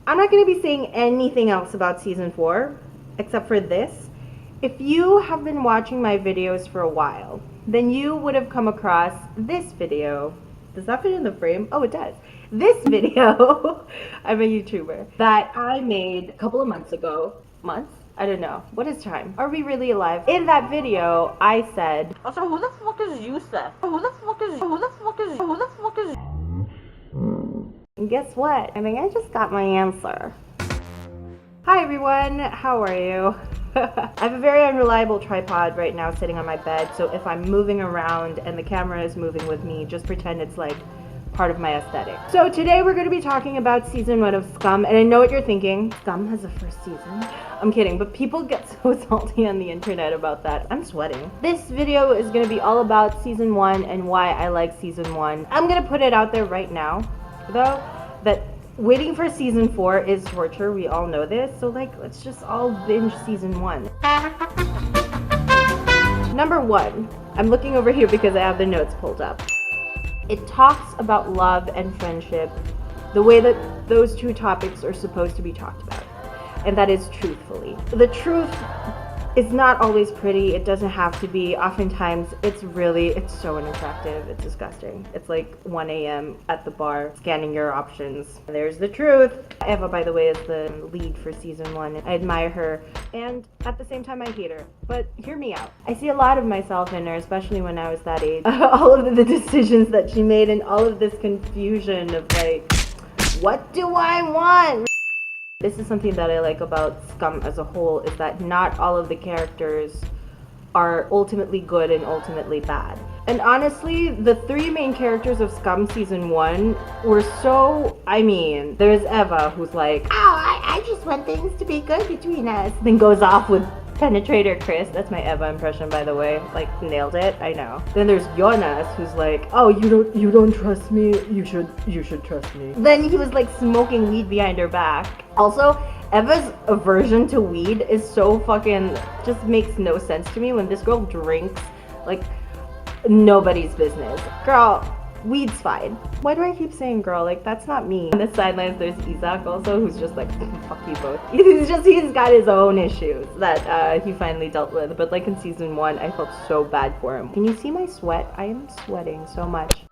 I'm not going to be saying anything else about season 4 except for this. If you have been watching my videos for a while, then you would have come across this video. Does that fit in the frame? Oh, it does. This video, I'm a YouTuber, that I made a couple of months ago. Months? I don't know. What is time? Are we really alive? In that video, I said, also, who the fuck is Yusuf? Who the fuck is And guess what? I think I just got my answer. Hi everyone, how are you? I have a very unreliable tripod right now sitting on my bed, so if I'm moving around and the camera is moving with me, just pretend it's like part of my aesthetic. So today we're going to be talking about season 1 of Skam, and I know what you're thinking. Skam has a first season. I'm kidding, but people get so salty on the internet about that. I'm sweating. This video is going to be all about season 1 and why I like season 1. I'm going to put it out there right now, though, that waiting for season 4 is torture. We all know this. So like, let's just all binge season 1. Number 1. I'm looking over here because I have the notes pulled up. It talks about love and friendship the way that those two topics are supposed to be talked about. And that is truthfully. The truth is not always pretty. It doesn't have to be. Oftentimes, it's so unattractive. It's disgusting. It's like 1 a.m. at the bar, scanning your options. There's the truth. Ava, by the way, is the lead for season 1. I admire her, and at the same time, I hate her. But hear me out. I see a lot of myself in her, especially when I was that age. All of the decisions that she made and all of this confusion of like, what do I want? This is something that I like about Skam as a whole, is that not all of the characters are ultimately good and ultimately bad. And honestly, the 3 main characters of Skam season 1 were so, there's Eva, who's like, oh, I just want things to be good between us. Then goes off with Penetrator Chris. That's my Eva impression, by the way. Like, nailed it, I know. Then there's Jonas, who's like, oh, you don't trust me, you should trust me. Then he was like smoking weed behind her back. Also, Eva's aversion to weed is so fucking, just makes no sense to me. When this girl drinks like nobody's business. Girl, weed's fine. Why do I keep saying girl? Like, that's not me. On the sidelines, there's Isaac also, who's just like, fuck you both. He's got his own issues that he finally dealt with. But like in season 1, I felt so bad for him. Can you see my sweat? I am sweating so much.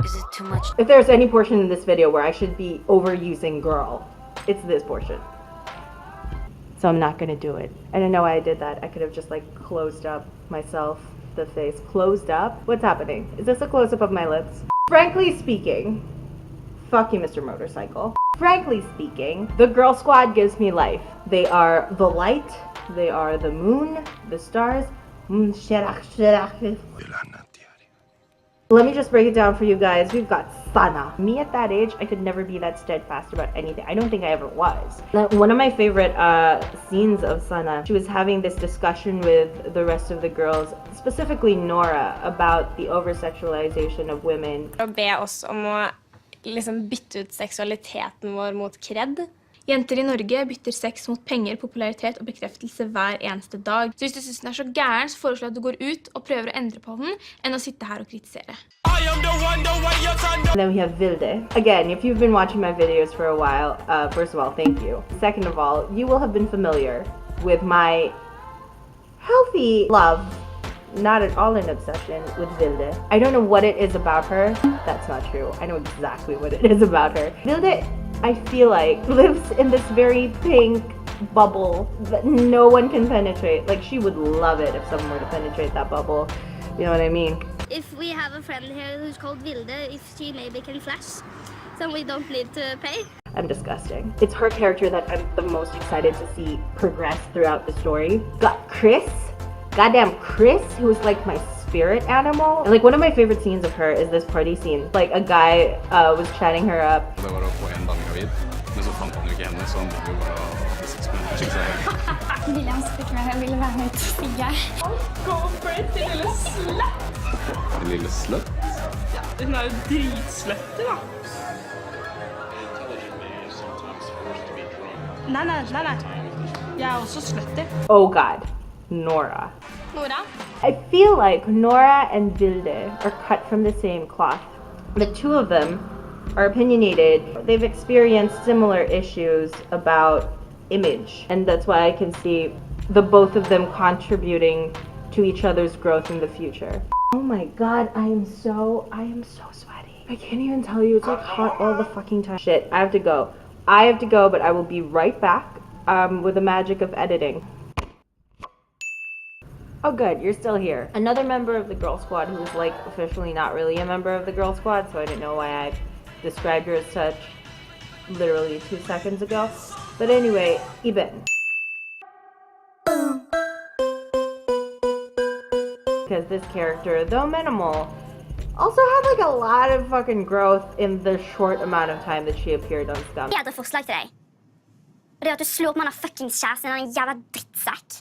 Is it too much? If there's any portion in this video where I should be overusing girl, it's this portion. So I'm not gonna do it. I don't know why I did that. I could have just like closed up myself, the face. Closed up? What's happening? Is this a close-up of my lips? Frankly speaking, fuck you, Mr. Motorcycle. Frankly speaking, the girl squad gives me life. They are the light, they are the moon, the stars. Let me just break it down for you guys. We've got Sana. Me at that age, I could never be that steadfast about anything. I don't think I ever was. One of my favorite scenes of Sana, she was having this discussion with the rest of the girls, specifically Nora, about the over-sexualization of women. Og be oss om å liksom bytte ut seksualiteten vår mot kred. Jenter i Norge bytter sex mot penger, popularitet og bekreftelse hver eneste dag. Så hvis du synes den så gæren, så foreslår jeg at du går ut og prøver å endre på den, enn å sitte her og kritisere. And then we have Vilde. Again, if you've been watching my videos for a while, first of all, thank you. Second of all, you will have been familiar with my healthy love, not at all an obsession, with Vilde. I don't know what it is about her. That's not true. I know exactly what it is about her. Vilde, I feel like, lives in this very pink bubble that no one can penetrate. Like, she would love it if someone were to penetrate that bubble. You know what I mean? If we have a friend here who's called Vilde, if she maybe can flash, so we don't need to pay. I'm disgusting. It's her character that I'm the most excited to see progress throughout the story. Got Chris. Goddamn Chris, who was like my spirit animal. And like one of my favorite scenes of her is this party scene. Like a guy was chatting her up. Det var å få en dame gravid, men så fant han jo ikke henne, så han ville jo bare ha sex med henne, ikke sant? William spurte meg om jeg ville være med ut og sigge. Go for it, din lille slett! En lille slut? Ja, hun jo dritsløtte, da. Nei. Jeg også sløtter. Oh God, Nora. Nora? I feel like Nora and Vilde are cut from the same cloth. The two of them are opinionated. They've experienced similar issues about image, and that's why I can see the both of them contributing to each other's growth in the future. Oh my god, I am so sweaty. I can't even tell you, it's like hot all the fucking time. Shit, I have to go, but I will be right back with the magic of editing. Oh good, you're still here. Another member of the girl squad who's like officially not really a member of the girl squad, so I didn't know why I described her as such literally 2 seconds ago. But anyway, Iben. Because this character, though minimal, also had like a lot of fucking growth in the short amount of time that she appeared on Skam. Jeg hadde et forslag til deg. Og det er at du slår opp med den fuckings kjæresten din, en jævla drittsekk.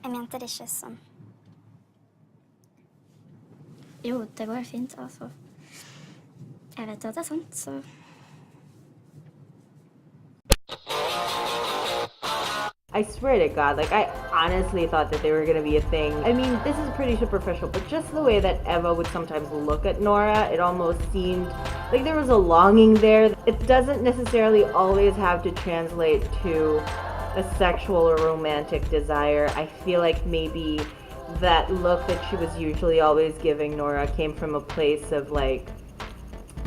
Jeg mente det ikke sånn. Jo, det går fint, altså. Jeg vet at det er sant, så... I swear to God, like, I honestly thought that they were gonna be a thing. I mean, this is pretty superficial, but just the way that Eva would sometimes look at Nora, it almost seemed like there was a longing there. It doesn't necessarily always have to translate to a sexual or romantic desire. I feel like maybe that look that she was usually always giving Nora came from a place of like,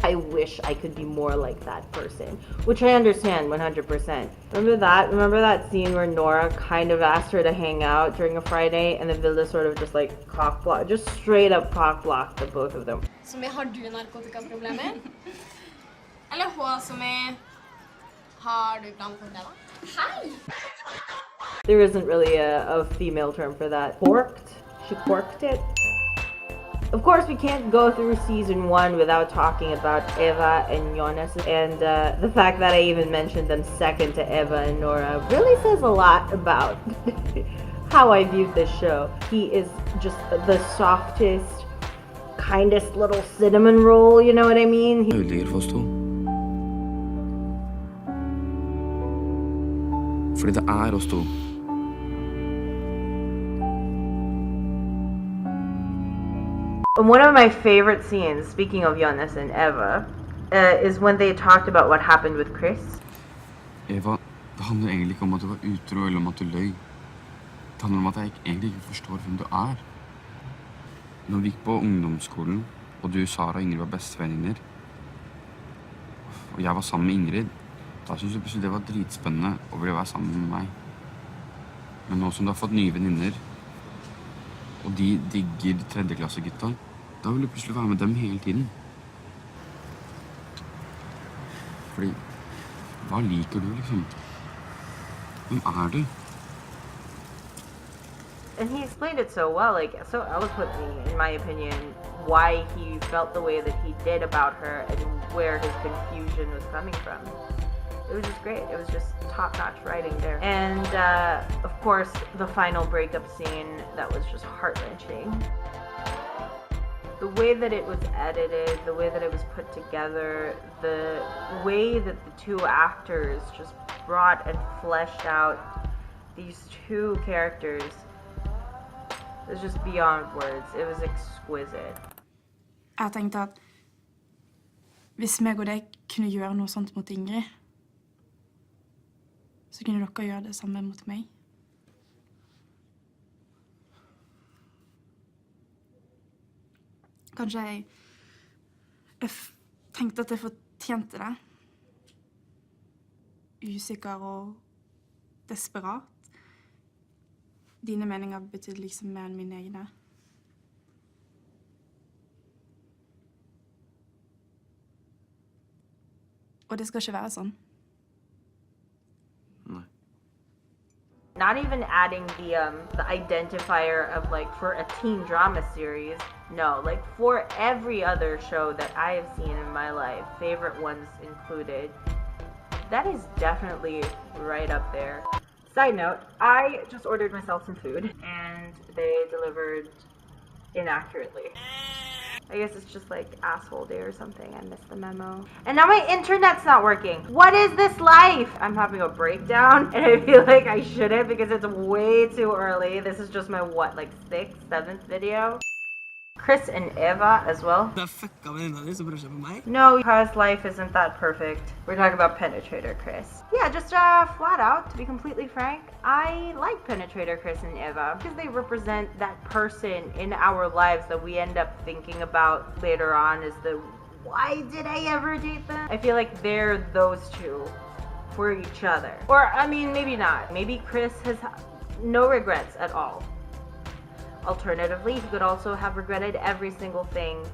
I wish I could be more like that person, which I understand 100%. Remember that scene where Nora kind of asked her to hang out during a Friday, and then Vilde sort of just like just straight up cock blocked the both of them. Som har du narkotikaproblemer? Eller hva som har du blandproblemer? Hei! There isn't really a female term for that. Porked? She porked it? Of course, we can't go through season 1 without talking about Ava and Jana, and the fact that I even mentioned them second to Eva and Nora really says a lot about how I viewed this show. He is just the softest, kindest little cinnamon roll, you know what I mean? Fordi det oss to. And one of my favorite scenes, speaking of Jonas and Eva, is when they talked about what happened with Chris. Eva, det handler egentlig ikke om at du var utro eller om at du løy. Det handler om at jeg egentlig ikke forstår hvem du Når vi gikk på ungdomsskolen, og du, Sara og Ingrid var bestevenninner, og jeg var sammen med Ingrid, da synes jeg plutselig det var dritspennende å ville være sammen med meg. Men nå som du har fått nye venninner, og de digger tredjeklassegutta, da vil du plutselig være med dem hele tiden. Fordi, hva liker du liksom? Hvem du? And he explained it so well, like so eloquently, in my opinion, why he felt the way that he did about her and where his confusion was coming from. It was just great. It was just top-notch writing there. And of course, the final breakup scene that was just heart-wrenching. The way that it was edited, the way that it was put together, the way that the two actors just brought and fleshed out these two characters, it was just beyond words. It was exquisite. Jeg tenkte at hvis meg og deg kunne gjøre noe sånt mot Ingrid, så kunne dere gjøre det samme mot meg. Kanskje jeg tenkte at jeg fortjente det. Usikker og desperat. Dine meninger betydde liksom mer enn mine egne. Og det skal ikke være sånn. Nei. Not even adding the identifier of like for a teen drama series. No, like for every other show that I have seen in my life, favorite ones included, that is definitely right up there. Side note, I just ordered myself some food and they delivered inaccurately. I guess it's just like asshole day or something. I missed the memo. And now my internet's not working. What is this life? I'm having a breakdown and I feel like I shouldn't because it's way too early. This is just my what, like 6th, 7th video? Chris and Ava as well. Det er fucka venninna di som prøver seg på meg. No, because life isn't that perfect. We're talking about Penetrator Chris. Yeah, just flat out, to be completely frank, I like Penetrator Chris and Ava because they represent that person in our lives that we end up thinking about later on as the, why did I ever date them? I feel like they're those two for each other. Or, I mean, maybe not. Maybe Chris has no regrets at all. Alternatively, he could also have regretted every single thing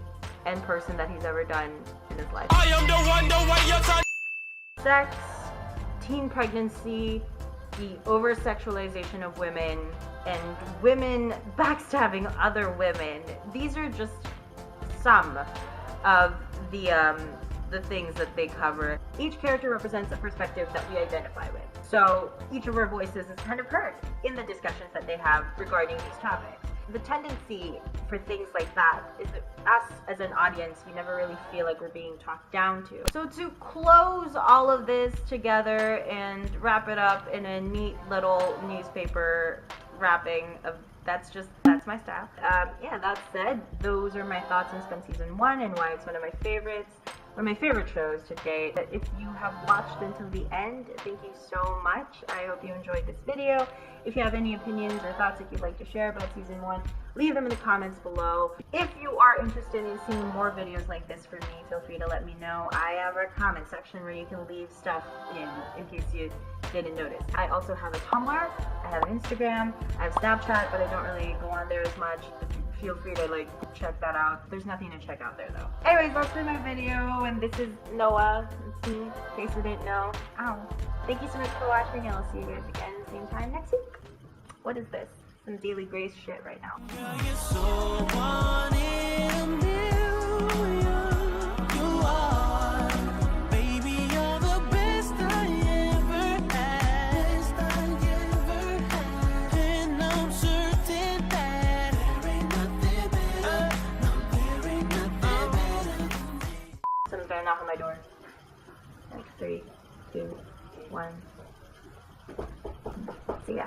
and person that he's ever done in his life. I am the one you're trying. Sex, teen pregnancy, the over-sexualization of women, and women backstabbing other women. These are just some of the things that they cover. Each character represents a perspective that we identify with. So each of our voices is kind of heard in the discussions that they have regarding these topics. The tendency for things like that is that us as an audience, we never really feel like we're being talked down to. So to close all of this together and wrap it up in a neat little newspaper wrapping of that's my style. Yeah, that said, those are my thoughts on Skam Season 1 and why it's one of my favorites. One of my favorite shows to date. If you have watched until the end, thank you so much. I hope you enjoyed this video. If you have any opinions or thoughts that you'd like to share about Season 1, leave them in the comments below. If you are interested in seeing more videos like this from me, feel free to let me know. I have a comment section where you can leave stuff in case you didn't notice. I also have a Tumblr, I have an Instagram, I have Snapchat, but I don't really go on there as much. Feel free to check that out. There's nothing to check out there though. Anyways, that's been my video, and this is Noah. It's me, in case you didn't know. Ow. Thank you so much for watching, and I'll see you guys again same time next week. What is this? Some Daily Grace shit right now. Someone's gonna knock on my door. 3, 2, 1. See ya.